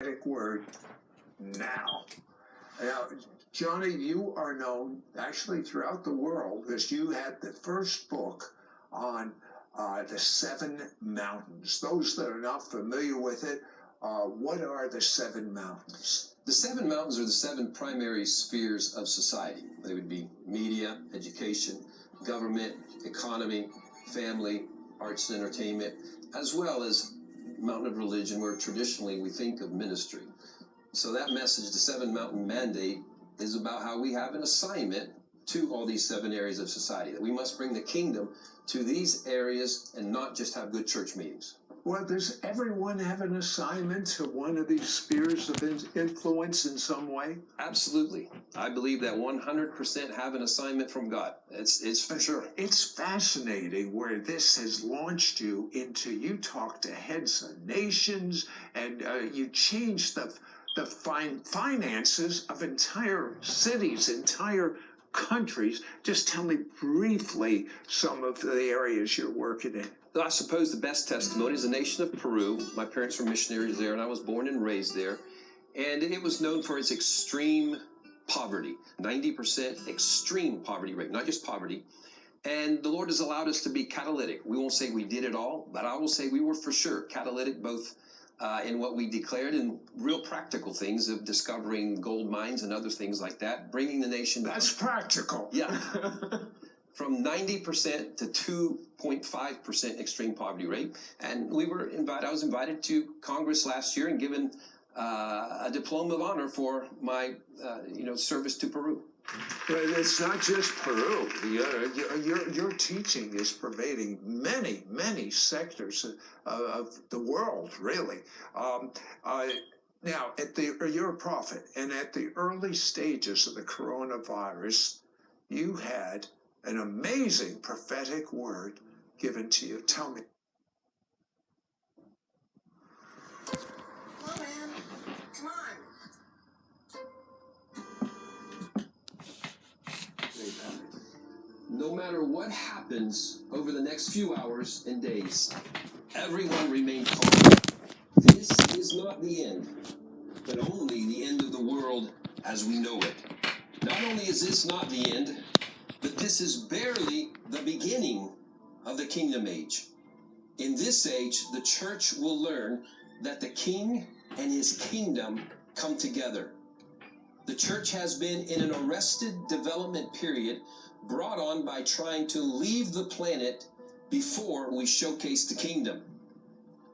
prophetic word now. Now, Johnny, you are known actually throughout the world because you had the first book on the seven mountains. Those that are not familiar with it, what are the seven mountains? The seven mountains are the seven primary spheres of society. They would be media, education, government, economy, family, arts and entertainment, as well as mountain of religion, where traditionally we think of ministry. So that message, the seven mountain mandate, is about how we have an assignment to all these seven areas of society, that we must bring the kingdom to these areas and not just have good church meetings. Well, does everyone have an assignment to one of these spheres of influence in some way? Absolutely. I believe that 100% have an assignment from God. It's for sure. It's fascinating where this has launched you into, you talk to heads of nations and you change the finances of entire cities, entire countries. Just tell me briefly some of the areas you're working in. I suppose the best testimony is the nation of Peru. My parents were missionaries there, and I was born and raised there. And it was known for its extreme poverty, 90% extreme poverty rate, not just poverty. And the Lord has allowed us to be catalytic. We won't say we did it all, but I will say we were for sure catalytic, both in what we declared and real practical things of discovering gold mines and other things like that, bringing the nation down. That's practical. Yeah. From 90% to 2.5% extreme poverty rate. And I was invited to Congress last year and given a diploma of honor for my service to Peru. But it's not just Peru. Your teaching is pervading many, many sectors of the world, really. Now, you're a prophet, and at the early stages of the coronavirus, you had an amazing prophetic word given to you. Tell me. Come on, man. Come on. No matter what happens over the next few hours and days, everyone remain calm. This is not the end, but only the end of the world as we know it. Not only is this not the end, but this is barely the beginning of the kingdom age. In this age, the church will learn that the king and his kingdom come together. The church has been in an arrested development period brought on by trying to leave the planet before we showcase the kingdom.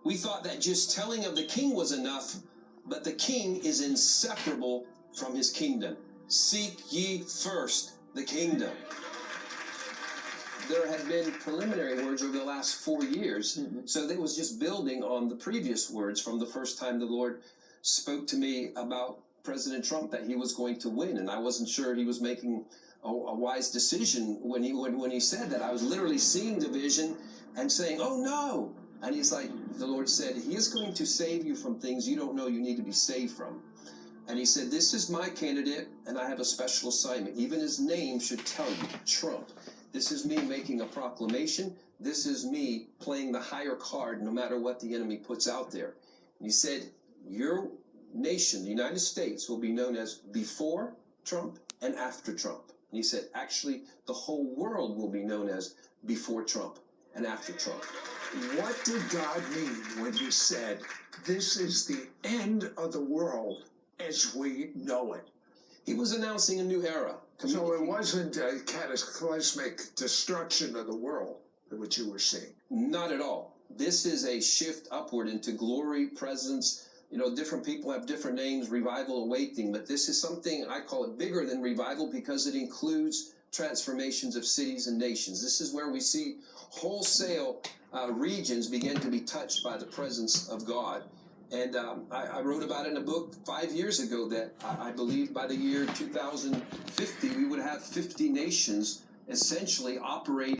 We thought that just telling of the king was enough, but the king is inseparable from his kingdom. Seek ye first the kingdom. There had been preliminary words over the last 4 years, so it was just building on the previous words from the first time the Lord spoke to me about President Trump, that he was going to win, and I wasn't sure he was making a wise decision when he said that. I was literally seeing the vision and saying, "Oh no!" And he's like, the Lord said, "He is going to save you from things you don't know you need to be saved from." And he said, "This is my candidate, and I have a special assignment. Even his name should tell you, Trump. This is me making a proclamation. This is me playing the higher card no matter what the enemy puts out there." And he said, your nation, the United States, will be known as before Trump and after Trump. And he said, actually, the whole world will be known as before Trump and after Trump. What did God mean when he said, this is the end of the world as we know it? He was announcing a new era. So it wasn't a cataclysmic destruction of the world, what you were seeing? Not at all. This is a shift upward into glory, presence. Different people have different names, revival, awakening, but this is something, I call it bigger than revival because it includes transformations of cities and nations. This is where we see wholesale regions begin to be touched by the presence of God. And I wrote about it in a book 5 years ago that I believe by the year 2050 we would have 50 nations essentially operating